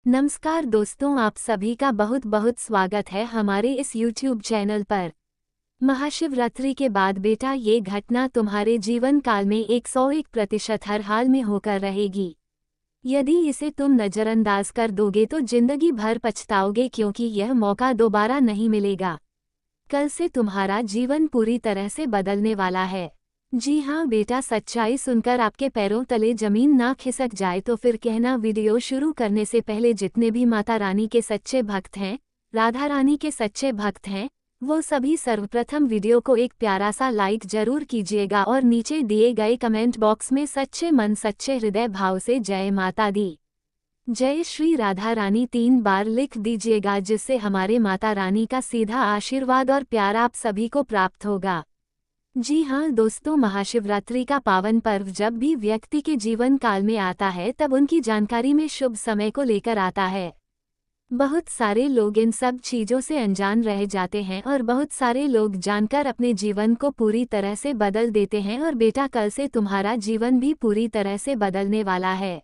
नमस्कार दोस्तों, आप सभी का बहुत बहुत स्वागत है हमारे इस YouTube चैनल पर। महाशिवरात्रि के बाद बेटा ये घटना तुम्हारे जीवन काल में 101% हर हाल में होकर रहेगी। यदि इसे तुम नज़रअंदाज कर दोगे तो जिंदगी भर पछताओगे, क्योंकि यह मौका दोबारा नहीं मिलेगा। कल से तुम्हारा जीवन पूरी तरह से बदलने वाला है। जी हाँ बेटा, सच्चाई सुनकर आपके पैरों तले जमीन ना खिसक जाए तो फिर कहना। वीडियो शुरू करने से पहले जितने भी माता रानी के सच्चे भक्त हैं, राधा रानी के सच्चे भक्त हैं, वो सभी सर्वप्रथम वीडियो को एक प्यारा सा लाइक जरूर कीजिएगा और नीचे दिए गए कमेंट बॉक्स में सच्चे मन सच्चे हृदय भाव से जय माता दी, जय श्री राधा रानी 3 बार लिख दीजिएगा, जिससे हमारे माता रानी का सीधा आशीर्वाद और प्यार आप सभी को प्राप्त होगा। जी हाँ दोस्तों, महाशिवरात्रि का पावन पर्व जब भी व्यक्ति के जीवन काल में आता है तब उनकी जानकारी में शुभ समय को लेकर आता है। बहुत सारे लोग इन सब चीज़ों से अनजान रह जाते हैं और बहुत सारे लोग जानकर अपने जीवन को पूरी तरह से बदल देते हैं। और बेटा, कल से तुम्हारा जीवन भी पूरी तरह से बदलने वाला है।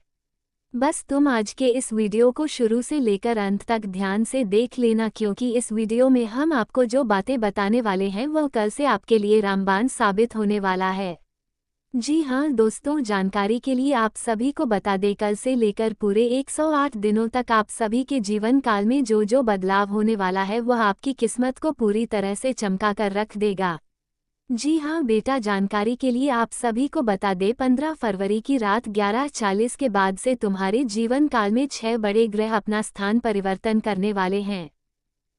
बस तुम आज के इस वीडियो को शुरू से लेकर अंत तक ध्यान से देख लेना, क्योंकि इस वीडियो में हम आपको जो बातें बताने वाले हैं वह कल से आपके लिए रामबाण साबित होने वाला है। जी हाँ दोस्तों, जानकारी के लिए आप सभी को बता दें, कल से लेकर पूरे 108 दिनों तक आप सभी के जीवन काल में जो जो बदलाव होने वाला है वह आपकी किस्मत को पूरी तरह से चमका कर रख देगा। जी हाँ बेटा, जानकारी के लिए आप सभी को बता दें, 15 फरवरी की रात 11:40 के बाद से तुम्हारे जीवन काल में 6 बड़े ग्रह अपना स्थान परिवर्तन करने वाले हैं।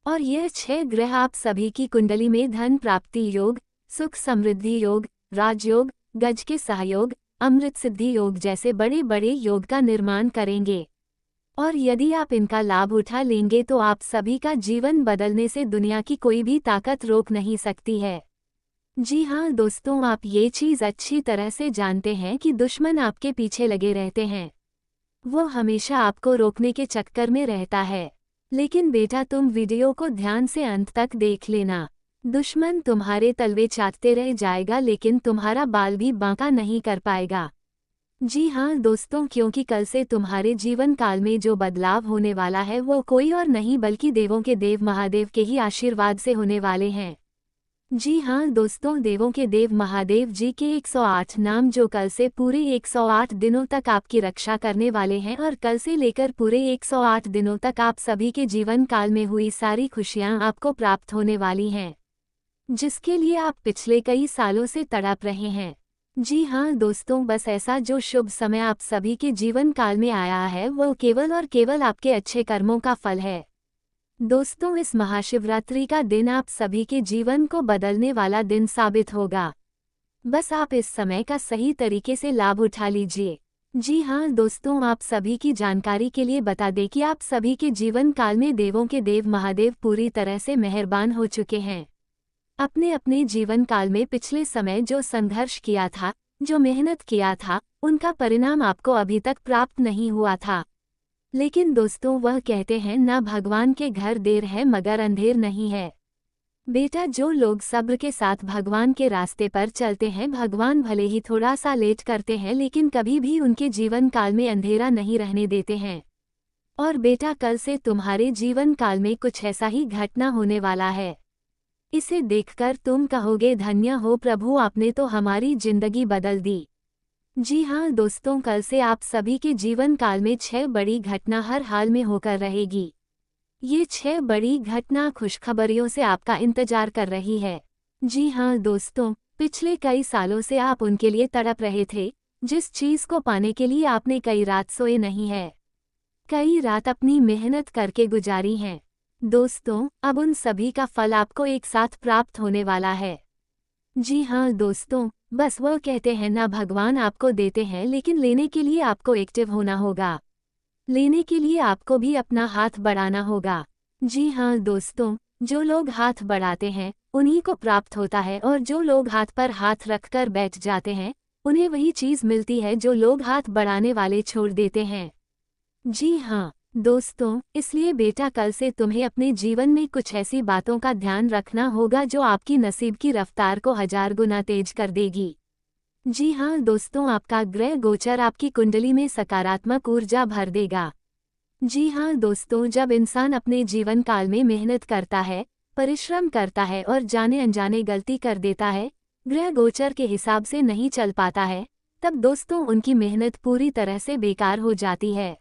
और यह 6 ग्रह आप सभी की कुंडली में धन प्राप्ति योग, सुख समृद्धि योग, राजयोग, गज के सहयोग, अमृत सिद्धि योग जैसे बड़े बड़े योग का निर्माण करेंगे। और यदि आप इनका लाभ उठा लेंगे तो आप सभी का जीवन बदलने से दुनिया की कोई भी ताकत रोक नहीं सकती है। जी हाँ दोस्तों, आप ये चीज़ अच्छी तरह से जानते हैं कि दुश्मन आपके पीछे लगे रहते हैं। वो हमेशा आपको रोकने के चक्कर में रहता है। लेकिन बेटा, तुम वीडियो को ध्यान से अंत तक देख लेना। दुश्मन तुम्हारे तलवे चाटते रह जाएगा, लेकिन तुम्हारा बाल भी बांका नहीं कर पाएगा। जी हाँ दोस्तों, क्योंकि कल से तुम्हारे जीवन काल में जो बदलाव होने वाला है वो कोई और नहीं बल्कि देवों के देव महादेव के ही आशीर्वाद से होने वाले हैं। जी हाँ दोस्तों, देवों के देव महादेव जी के 108 नाम जो कल से पूरे 108 दिनों तक आपकी रक्षा करने वाले हैं। और कल से लेकर पूरे 108 दिनों तक आप सभी के जीवन काल में हुई सारी खुशियाँ आपको प्राप्त होने वाली हैं, जिसके लिए आप पिछले कई सालों से तड़प रहे हैं। जी हाँ दोस्तों, बस ऐसा जो शुभ समय आप सभी के जीवन काल में आया है वो केवल और केवल आपके अच्छे कर्मों का फल है। दोस्तों, इस महाशिवरात्रि का दिन आप सभी के जीवन को बदलने वाला दिन साबित होगा। बस आप इस समय का सही तरीके से लाभ उठा लीजिए। जी हाँ दोस्तों, आप सभी की जानकारी के लिए बता दें कि आप सभी के जीवन काल में देवों के देव महादेव पूरी तरह से मेहरबान हो चुके हैं। अपने अपने जीवन काल में पिछले समय जो संघर्ष किया था, जो मेहनत किया था, उनका परिणाम आपको अभी तक प्राप्त नहीं हुआ था। लेकिन दोस्तों, वह कहते हैं ना, भगवान के घर देर है मगर अंधेर नहीं है। बेटा, जो लोग सब्र के साथ भगवान के रास्ते पर चलते हैं, भगवान भले ही थोड़ा सा लेट करते हैं लेकिन कभी भी उनके जीवन काल में अंधेरा नहीं रहने देते हैं। और बेटा, कल से तुम्हारे जीवन काल में कुछ ऐसा ही घटना होने वाला है। इसे देखकर तुम कहोगे, धन्य हो प्रभु, आपने तो हमारी जिंदगी बदल दी। जी हाँ दोस्तों, कल से आप सभी के जीवन काल में 6 बड़ी घटना हर हाल में होकर रहेगी। ये 6 बड़ी घटना खुशखबरियों से आपका इंतजार कर रही है। जी हाँ दोस्तों, पिछले कई सालों से आप उनके लिए तड़प रहे थे, जिस चीज़ को पाने के लिए आपने कई रात सोए नहीं है, कई रात अपनी मेहनत करके गुजारी हैं। दोस्तों, अब उन सभी का फल आपको एक साथ प्राप्त होने वाला है। जी हाँ दोस्तों, बस वह कहते हैं ना, भगवान आपको देते हैं लेकिन लेने के लिए आपको एक्टिव होना होगा। लेने के लिए आपको भी अपना हाथ बढ़ाना होगा। जी हाँ दोस्तों, जो लोग हाथ बढ़ाते हैं उन्हीं को प्राप्त होता है, और जो लोग हाथ पर हाथ रखकर बैठ जाते हैं उन्हें वही चीज़ मिलती है जो लोग हाथ बढ़ाने वाले छोड़ देते हैं। जी हाँ दोस्तों, इसलिए बेटा, कल से तुम्हें अपने जीवन में कुछ ऐसी बातों का ध्यान रखना होगा जो आपकी नसीब की रफ्तार को 1000 गुना तेज कर देगी। जी हाँ दोस्तों, आपका ग्रह गोचर आपकी कुंडली में सकारात्मक ऊर्जा भर देगा। जी हाँ दोस्तों, जब इंसान अपने जीवन काल में मेहनत करता है, परिश्रम करता है और जाने अनजाने गलती कर देता है, ग्रह गोचर के हिसाब से नहीं चल पाता है, तब दोस्तों उनकी मेहनत पूरी तरह से बेकार हो जाती है।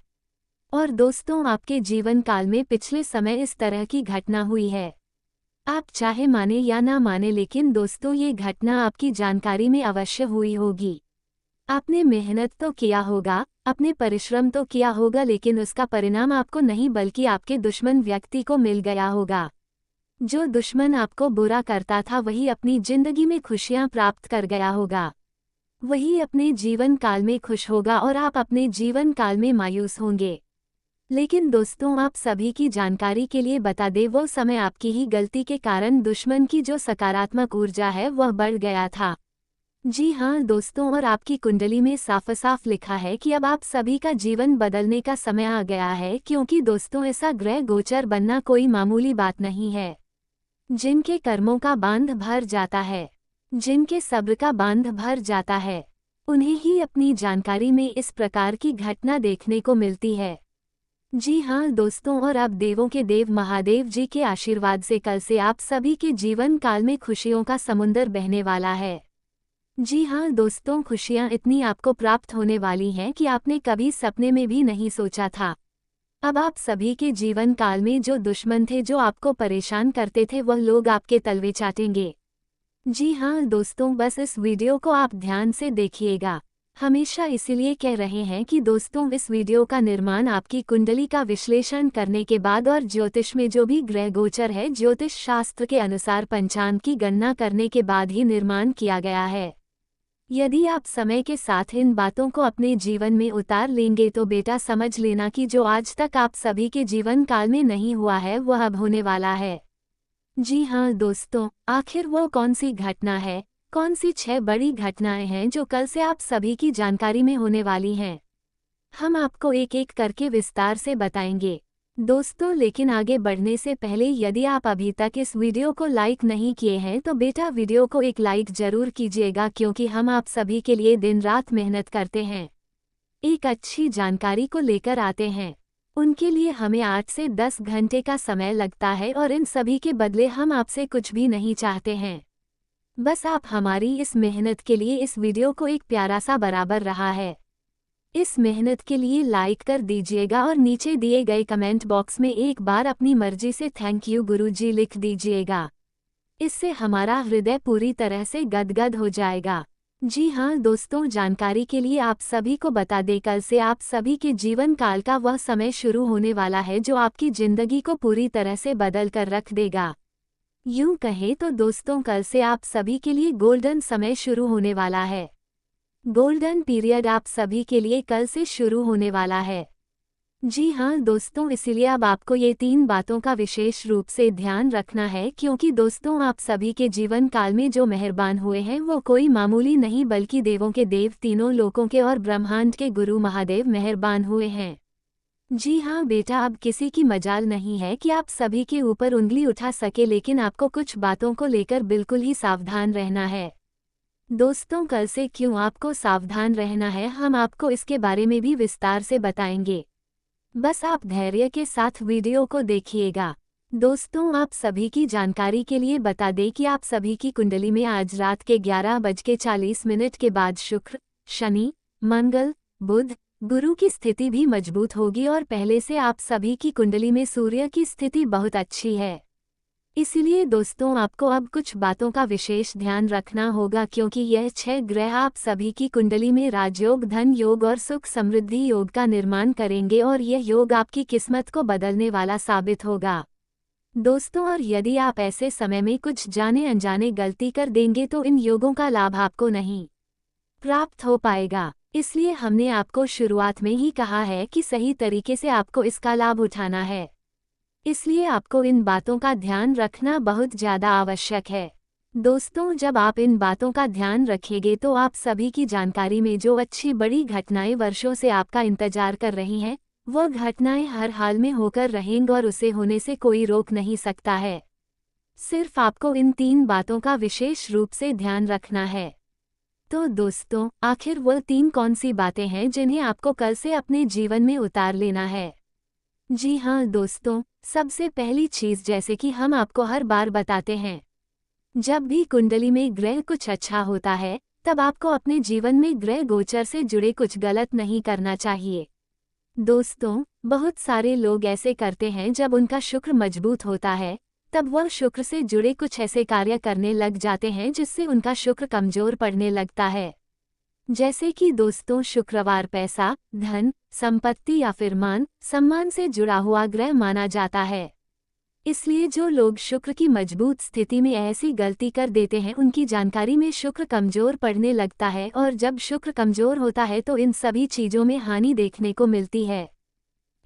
और दोस्तों, आपके जीवन काल में पिछले समय इस तरह की घटना हुई है। आप चाहे माने या ना माने, लेकिन दोस्तों ये घटना आपकी जानकारी में अवश्य हुई होगी। आपने मेहनत तो किया होगा, अपने परिश्रम तो किया होगा, लेकिन उसका परिणाम आपको नहीं बल्कि आपके दुश्मन व्यक्ति को मिल गया होगा। जो दुश्मन आपको बुरा करता था वही अपनी जिंदगी में खुशियां प्राप्त कर गया होगा। वही अपने जीवन काल में खुश होगा और आप अपने जीवन काल में मायूस होंगे। लेकिन दोस्तों, आप सभी की जानकारी के लिए बता दें, वो समय आपकी ही गलती के कारण दुश्मन की जो सकारात्मक ऊर्जा है वह बढ़ गया था। जी हाँ दोस्तों, और आपकी कुंडली में साफ साफ लिखा है कि अब आप सभी का जीवन बदलने का समय आ गया है, क्योंकि दोस्तों ऐसा ग्रह गोचर बनना कोई मामूली बात नहीं है। जिनके कर्मों का बांध भर जाता है, जिनके सब्र का बांध भर जाता है, उन्हें ही अपनी जानकारी में इस प्रकार की घटना देखने को मिलती है। जी हाँ दोस्तों, और अब देवों के देव महादेव जी के आशीर्वाद से कल से आप सभी के जीवन काल में खुशियों का समुंदर बहने वाला है। जी हाँ दोस्तों, खुशियाँ इतनी आपको प्राप्त होने वाली हैं कि आपने कभी सपने में भी नहीं सोचा था। अब आप सभी के जीवन काल में जो दुश्मन थे, जो आपको परेशान करते थे, वह लोग आपके तलवे चाटेंगे। जी हाँ दोस्तों, बस इस वीडियो को आप ध्यान से देखिएगा। हमेशा इसीलिए कह रहे हैं कि दोस्तों इस वीडियो का निर्माण आपकी कुंडली का विश्लेषण करने के बाद और ज्योतिष में जो भी ग्रह गोचर है, ज्योतिष शास्त्र के अनुसार पंचांग की गणना करने के बाद ही निर्माण किया गया है। यदि आप समय के साथ इन बातों को अपने जीवन में उतार लेंगे तो बेटा समझ लेना कि जो आज तक आप सभी के जीवन काल में नहीं हुआ है वह अब होने वाला है। जी हाँ दोस्तों, आखिर वो कौन सी घटना है, कौन सी 6 बड़ी घटनाएं हैं जो कल से आप सभी की जानकारी में होने वाली हैं, हम आपको एक एक करके विस्तार से बताएंगे दोस्तों। लेकिन आगे बढ़ने से पहले यदि आप अभी तक इस वीडियो को लाइक नहीं किए हैं तो बेटा वीडियो को एक लाइक जरूर कीजिएगा, क्योंकि हम आप सभी के लिए दिन रात मेहनत करते हैं, एक अच्छी जानकारी को लेकर आते हैं। उनके लिए हमें 8 से 10 घंटे का समय लगता है और इन सभी के बदले हम आपसे कुछ भी नहीं चाहते हैं। बस आप हमारी इस मेहनत के लिए इस वीडियो को एक प्यारा सा बराबर रहा है, इस मेहनत के लिए लाइक कर दीजिएगा और नीचे दिए गए कमेंट बॉक्स में एक बार अपनी मर्जी से थैंक यू गुरुजी लिख दीजिएगा। इससे हमारा हृदय पूरी तरह से गदगद हो जाएगा। जी हाँ दोस्तों, जानकारी के लिए आप सभी को बता दें, कल से आप सभी के जीवन काल का वह समय शुरू होने वाला है जो आपकी जिंदगी को पूरी तरह से बदल कर रख देगा। यूं कहें तो दोस्तों, कल से आप सभी के लिए गोल्डन समय शुरू होने वाला है। गोल्डन पीरियड आप सभी के लिए कल से शुरू होने वाला है। जी हाँ दोस्तों, इसीलिए अब आपको ये 3 बातों का विशेष रूप से ध्यान रखना है, क्योंकि दोस्तों आप सभी के जीवन काल में जो मेहरबान हुए हैं वो कोई मामूली नहीं बल्कि देवों के देव, तीनों लोकों के और ब्रह्मांड के गुरु महादेव मेहरबान हुए हैं। जी हाँ बेटा, अब किसी की मजाल नहीं है कि आप सभी के ऊपर उंगली उठा सके, लेकिन आपको कुछ बातों को लेकर बिल्कुल ही सावधान रहना है। दोस्तों कल से क्यों आपको सावधान रहना है, हम आपको इसके बारे में भी विस्तार से बताएंगे। बस आप धैर्य के साथ वीडियो को देखिएगा। दोस्तों आप सभी की जानकारी के लिए बता दें कि आप सभी की कुंडली में आज रात के 11:40 के बाद शुक्र, शनि, मंगल, बुध, गुरु की स्थिति भी मजबूत होगी और पहले से आप सभी की कुंडली में सूर्य की स्थिति बहुत अच्छी है। इसलिए दोस्तों आपको अब कुछ बातों का विशेष ध्यान रखना होगा, क्योंकि यह 6 ग्रह आप सभी की कुंडली में राजयोग, धन योग और सुख समृद्धि योग का निर्माण करेंगे और यह योग आपकी किस्मत को बदलने वाला साबित होगा। दोस्तों और यदि आप ऐसे समय में कुछ जाने अनजाने गलती कर देंगे तो इन योगों का लाभ आपको नहीं प्राप्त हो पाएगा। इसलिए हमने आपको शुरुआत में ही कहा है कि सही तरीके से आपको इसका लाभ उठाना है। इसलिए आपको इन बातों का ध्यान रखना बहुत ज़्यादा आवश्यक है। दोस्तों जब आप इन बातों का ध्यान रखेंगे तो आप सभी की जानकारी में जो अच्छी बड़ी घटनाएं वर्षों से आपका इंतजार कर रही हैं, वह घटनाएं हर हाल में होकर रहेंगी और उसे होने से कोई रोक नहीं सकता है। सिर्फ आपको इन 3 बातों का विशेष रूप से ध्यान रखना है। तो दोस्तों आखिर वो 3 कौन सी बातें हैं जिन्हें आपको कल से अपने जीवन में उतार लेना है? जी हाँ दोस्तों, सबसे पहली चीज़ जैसे कि हम आपको हर बार बताते हैं, जब भी कुंडली में ग्रह कुछ अच्छा होता है, तब आपको अपने जीवन में ग्रह गोचर से जुड़े कुछ गलत नहीं करना चाहिए। दोस्तों, बहुत सारे लोग ऐसे करते हैं जब उनका शुक्र मजबूत होता है, तब वह शुक्र से जुड़े कुछ ऐसे कार्य करने लग जाते हैं जिससे उनका शुक्र कमजोर पड़ने लगता है। जैसे कि दोस्तों शुक्रवार पैसा, धन, संपत्ति या फिर मान, सम्मान से जुड़ा हुआ ग्रह माना जाता है। इसलिए जो लोग शुक्र की मजबूत स्थिति में ऐसी गलती कर देते हैं उनकी जानकारी में शुक्र कमजोर पड़ने लगता है और जब शुक्र कमजोर होता है तो इन सभी चीजों में हानि देखने को मिलती है।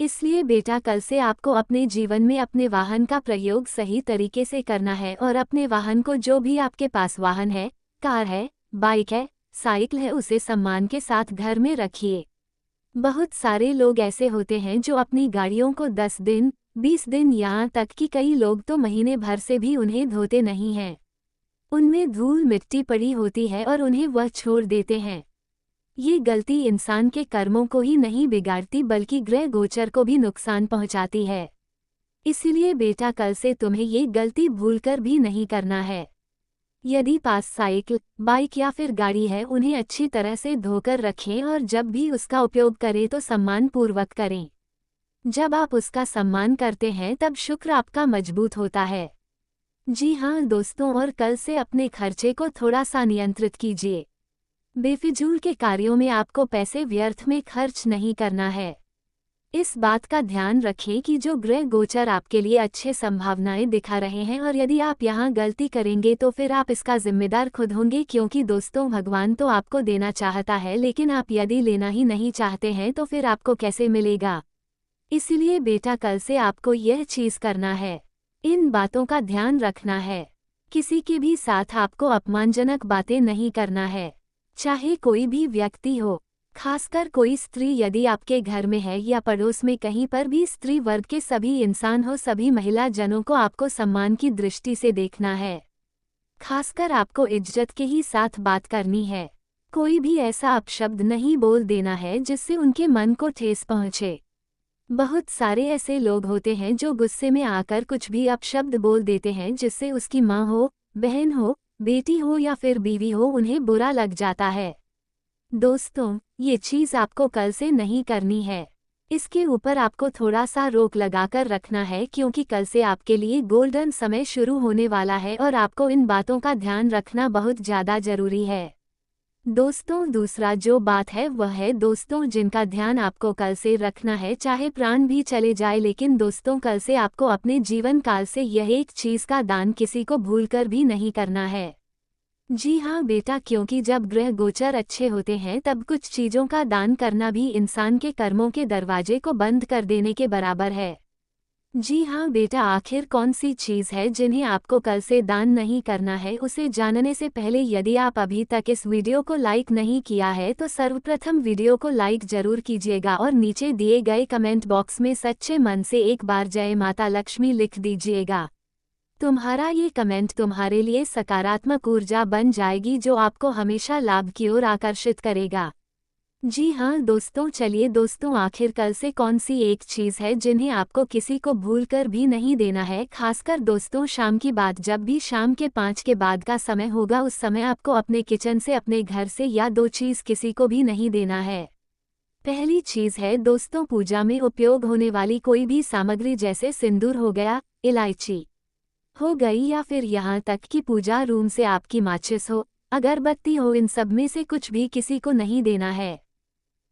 इसलिए बेटा कल से आपको अपने जीवन में अपने वाहन का प्रयोग सही तरीके से करना है और अपने वाहन को जो भी आपके पास वाहन है, कार है, बाइक है, साइकिल है उसे सम्मान के साथ घर में रखिए। बहुत सारे लोग ऐसे होते हैं जो अपनी गाड़ियों को 10 दिन, 20 दिन यहाँ तक कि कई लोग तो महीने भर से भी उन्हें धोते नहीं हैं। उनमें धूल मिट्टी पड़ी होती है और उन्हें वह छोड़ देते हैं। ये गलती इंसान के कर्मों को ही नहीं बिगाड़ती बल्कि ग्रह गोचर को भी नुकसान पहुंचाती है। इसीलिए बेटा कल से तुम्हें ये गलती भूलकर भी नहीं करना है। यदि पास साइकिल, बाइक या फिर गाड़ी है उन्हें अच्छी तरह से धोकर रखें और जब भी उसका उपयोग करें तो सम्मान पूर्वक करें। जब आप उसका सम्मान करते हैं तब शुक्र आपका मजबूत होता है। जी हाँ दोस्तों, और कल से अपने खर्चे को थोड़ा सा नियंत्रित कीजिए। बेफिजूल के कार्यों में आपको पैसे व्यर्थ में खर्च नहीं करना है। इस बात का ध्यान रखें कि जो ग्रह गोचर आपके लिए अच्छे संभावनाएं दिखा रहे हैं और यदि आप यहाँ गलती करेंगे तो फिर आप इसका जिम्मेदार खुद होंगे, क्योंकि दोस्तों भगवान तो आपको देना चाहता है लेकिन आप यदि लेना ही नहीं चाहते हैं तो फिर आपको कैसे मिलेगा। इसीलिए बेटा कल से आपको यह चीज़ करना है, इन बातों का ध्यान रखना है। किसी के भी साथ आपको अपमानजनक बातें नहीं करना है, चाहे कोई भी व्यक्ति हो, खासकर कोई स्त्री यदि आपके घर में है या पड़ोस में कहीं पर भी स्त्री वर्ग के सभी इंसान हो, सभी महिला जनों को आपको सम्मान की दृष्टि से देखना है। खासकर आपको इज्जत के ही साथ बात करनी है। कोई भी ऐसा अपशब्द नहीं बोल देना है जिससे उनके मन को ठेस पहुंचे। बहुत सारे ऐसे लोग होते हैं जो गुस्से में आकर कुछ भी अपशब्द बोल देते हैं जिससे उसकी माँ हो, बहन हो, बेटी हो या फिर बीवी हो उन्हें बुरा लग जाता है। दोस्तों, ये चीज़ आपको कल से नहीं करनी है। इसके ऊपर आपको थोड़ा सा रोक लगाकर रखना है क्योंकि कल से आपके लिए गोल्डन समय शुरू होने वाला है और आपको इन बातों का ध्यान रखना बहुत ज़्यादा ज़रूरी है। दोस्तों दूसरा जो बात है वह है दोस्तों जिनका ध्यान आपको कल से रखना है, चाहे प्राण भी चले जाए लेकिन दोस्तों कल से आपको अपने जीवन काल से यह एक चीज़ का दान किसी को भूलकर भी नहीं करना है। जी हाँ बेटा, क्योंकि जब ग्रह गोचर अच्छे होते हैं तब कुछ चीज़ों का दान करना भी इंसान के कर्मों के दरवाजे को बंद कर देने के बराबर है। जी हाँ बेटा, आखिर कौन सी चीज़ है जिन्हें आपको कल से दान नहीं करना है, उसे जानने से पहले यदि आप अभी तक इस वीडियो को लाइक नहीं किया है तो सर्वप्रथम वीडियो को लाइक जरूर कीजिएगा और नीचे दिए गए कमेंट बॉक्स में सच्चे मन से एक बार जय माता लक्ष्मी लिख दीजिएगा। तुम्हारा ये कमेंट तुम्हारे लिए सकारात्मक ऊर्जा बन जाएगी जो आपको हमेशा लाभ की ओर आकर्षित करेगा। जी हाँ दोस्तों, चलिए दोस्तों, आखिर कल से कौन सी एक चीज़ है जिन्हें आपको किसी को भूलकर भी नहीं देना है। खासकर दोस्तों शाम की बात, जब भी शाम के 5 के बाद का समय होगा उस समय आपको अपने किचन से, अपने घर से या 2 चीज़ किसी को भी नहीं देना है। पहली चीज़ है दोस्तों पूजा में उपयोग होने वाली कोई भी सामग्री, जैसे सिंदूर हो गया, इलायची हो गई या फिर यहाँ तक कि पूजा रूम से आपकी माचिस हो, अगरबत्ती हो, इन सब में से कुछ भी किसी को नहीं देना है।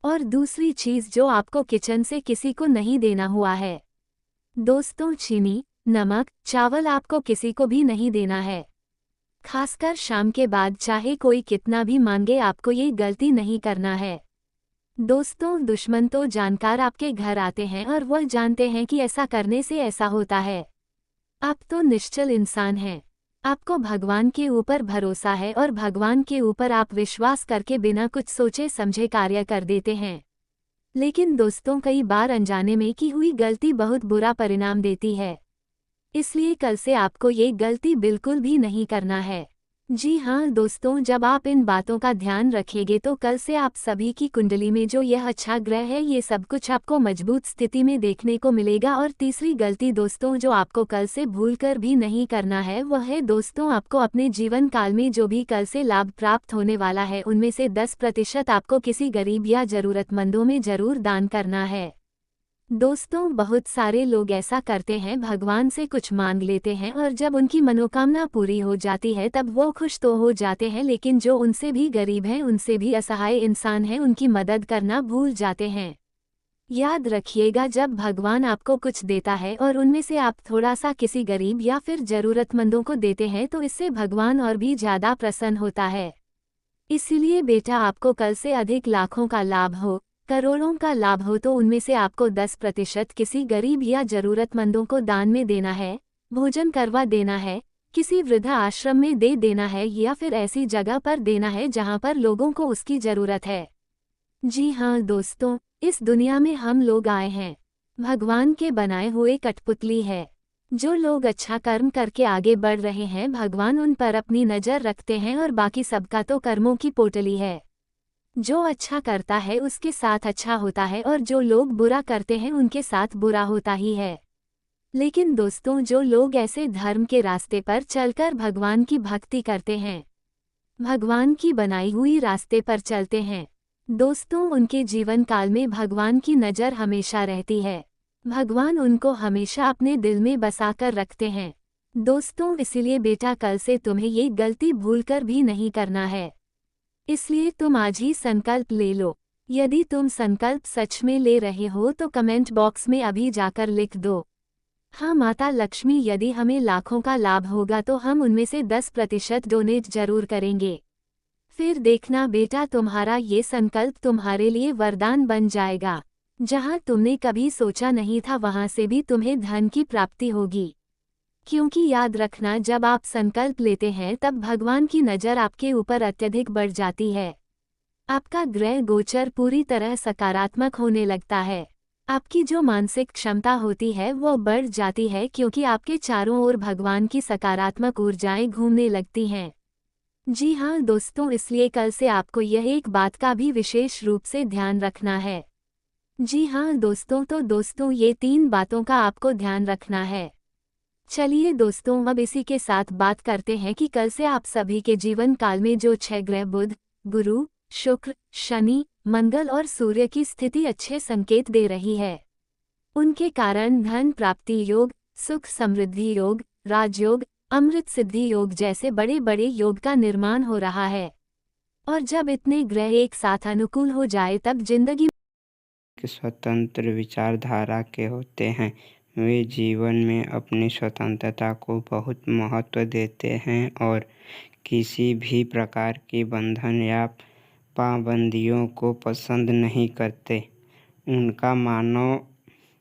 और दूसरी चीज़ जो आपको किचन से किसी को नहीं देना हुआ है दोस्तों, चीनी, नमक, चावल आपको किसी को भी नहीं देना है। खासकर शाम के बाद चाहे कोई कितना भी मांगे आपको ये गलती नहीं करना है। दोस्तों दुश्मन तो जानकार आपके घर आते हैं और वह जानते हैं कि ऐसा करने से ऐसा होता है। आप तो निश्चल इंसान हैं, आपको भगवान के ऊपर भरोसा है और भगवान के ऊपर आप विश्वास करके बिना कुछ सोचे समझे कार्य कर देते हैं। लेकिन दोस्तों कई बार अनजाने में की हुई गलती बहुत बुरा परिणाम देती है। इसलिए कल से आपको ये गलती बिल्कुल भी नहीं करना है। जी हाँ दोस्तों, जब आप इन बातों का ध्यान रखेंगे तो कल से आप सभी की कुंडली में जो यह अच्छा ग्रह है, ये सब कुछ आपको मजबूत स्थिति में देखने को मिलेगा। और तीसरी गलती दोस्तों जो आपको कल से भूलकर भी नहीं करना है, वह है दोस्तों आपको अपने जीवन काल में जो भी कल से लाभ प्राप्त होने वाला है, उनमें से 10% आपको किसी गरीब या जरूरतमंदों में जरूर दान करना है। दोस्तों बहुत सारे लोग ऐसा करते हैं, भगवान से कुछ मांग लेते हैं और जब उनकी मनोकामना पूरी हो जाती है तब वो खुश तो हो जाते हैं, लेकिन जो उनसे भी गरीब हैं, उनसे भी असहाय इंसान हैं, उनकी मदद करना भूल जाते हैं। याद रखिएगा, जब भगवान आपको कुछ देता है और उनमें से आप थोड़ा सा किसी गरीब या फिर जरूरतमंदों को देते हैं तो इससे भगवान और भी ज्यादा प्रसन्न होता है। इसीलिए बेटा, आपको कल से अधिक लाखों का लाभ हो, करोड़ों का लाभ हो, तो उनमें से आपको 10% किसी गरीब या जरूरतमंदों को दान में देना है, भोजन करवा देना है, किसी वृद्धा आश्रम में दे देना है या फिर ऐसी जगह पर देना है जहां पर लोगों को उसकी जरूरत है। जी हाँ दोस्तों, इस दुनिया में हम लोग आए हैं, भगवान के बनाए हुए कठपुतली है। जो लोग अच्छा कर्म करके आगे बढ़ रहे हैं, भगवान उन पर अपनी नज़र रखते हैं और बाकी सबका तो कर्मों की पोटली है। जो अच्छा करता है उसके साथ अच्छा होता है और जो लोग बुरा करते हैं उनके साथ बुरा होता ही है। लेकिन दोस्तों जो लोग ऐसे धर्म के रास्ते पर चलकर भगवान की भक्ति करते हैं, भगवान की बनाई हुई रास्ते पर चलते हैं, दोस्तों उनके जीवन काल में भगवान की नज़र हमेशा रहती है। भगवान उनको हमेशा अपने दिल में बसाकर रखते हैं। दोस्तों इसीलिए बेटा, कल से तुम्हें ये गलती भूलकर भी नहीं करना है। इसलिए तुम आज ही संकल्प ले लो। यदि तुम संकल्प सच में ले रहे हो तो कमेंट बॉक्स में अभी जाकर लिख दो, हाँ माता लक्ष्मी, यदि हमें लाखों का लाभ होगा तो हम उनमें से 10% डोनेट जरूर करेंगे। फिर देखना बेटा, तुम्हारा ये संकल्प तुम्हारे लिए वरदान बन जाएगा। जहाँ तुमने कभी सोचा नहीं था वहाँ से भी तुम्हें धन की प्राप्ति होगी। क्योंकि याद रखना, जब आप संकल्प लेते हैं तब भगवान की नज़र आपके ऊपर अत्यधिक बढ़ जाती है। आपका ग्रह गोचर पूरी तरह सकारात्मक होने लगता है। आपकी जो मानसिक क्षमता होती है वो बढ़ जाती है, क्योंकि आपके चारों ओर भगवान की सकारात्मक ऊर्जाएं घूमने लगती हैं। जी हाँ दोस्तों, इसलिए कल से आपको यह एक बात का भी विशेष रूप से ध्यान रखना है। जी हाँ दोस्तों, तो दोस्तों ये 3 बातों का आपको ध्यान रखना है। चलिए दोस्तों, अब इसी के साथ बात करते हैं कि कल से आप सभी के जीवन काल में जो 6 ग्रह बुध, गुरु, शुक्र, शनि, मंगल और सूर्य की स्थिति अच्छे संकेत दे रही है। उनके कारण धन प्राप्ति योग, सुख समृद्धि योग, राजयोग, अमृत सिद्धि योग जैसे बड़े बड़े योग का निर्माण हो रहा है। और जब इतने ग्रह एक साथ अनुकूल हो जाए तब जिंदगी स्वतंत्र विचारधारा के होते हैं। वे जीवन में अपनी स्वतंत्रता को बहुत महत्व देते हैं और किसी भी प्रकार की बंधन या पाबंदियों को पसंद नहीं करते। उनका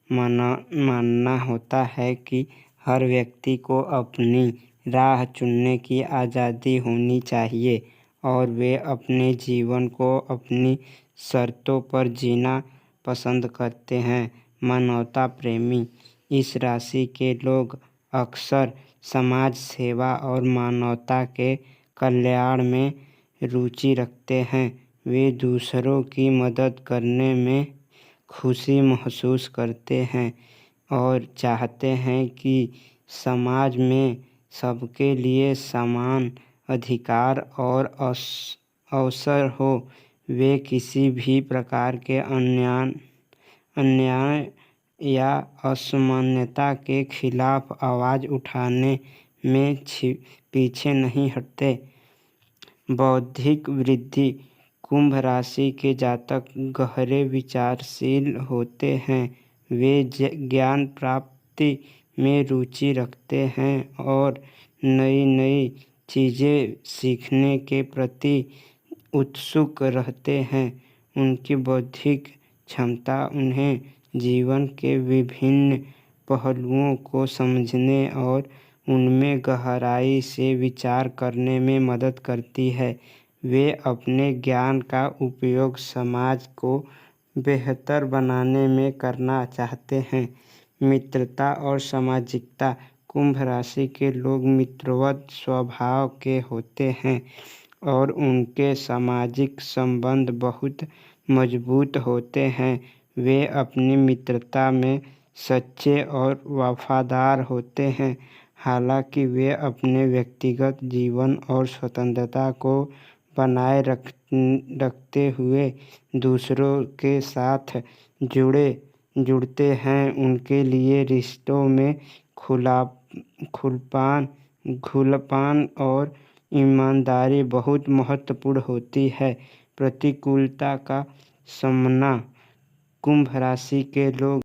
मानना होता है कि हर व्यक्ति को अपनी राह चुनने की आज़ादी होनी चाहिए और वे अपने जीवन को अपनी शर्तों पर जीना पसंद करते हैं। मानवता प्रेमी इस राशि के लोग अक्सर समाज सेवा और मानवता के कल्याण में रुचि रखते हैं। वे दूसरों की मदद करने में खुशी महसूस करते हैं और चाहते हैं कि समाज में सबके लिए समान अधिकार और अवसर हो। वे किसी भी प्रकार के अन्याय या असमानता के खिलाफ आवाज़ उठाने में पीछे नहीं हटते। बौद्धिक वृद्धि कुंभ राशि के जातक गहरे विचारशील होते हैं। वे ज्ञान प्राप्ति में रुचि रखते हैं और नई नई चीज़ें सीखने के प्रति उत्सुक रहते हैं। उनकी बौद्धिक क्षमता उन्हें जीवन के विभिन्न पहलुओं को समझने और उनमें गहराई से विचार करने में मदद करती है। वे अपने ज्ञान का उपयोग समाज को बेहतर बनाने में करना चाहते हैं। मित्रता और सामाजिकता कुंभ राशि के लोग मित्रवत स्वभाव के होते हैं और उनके सामाजिक संबंध बहुत मजबूत होते हैं। वे अपनी मित्रता में सच्चे और वफादार होते हैं। हालांकि वे अपने व्यक्तिगत जीवन और स्वतंत्रता को बनाए रखते हुए दूसरों के साथ जुड़ते हैं। उनके लिए रिश्तों में खुलापन और ईमानदारी बहुत महत्वपूर्ण होती है। प्रतिकूलता का सामना कुंभ राशि के लोग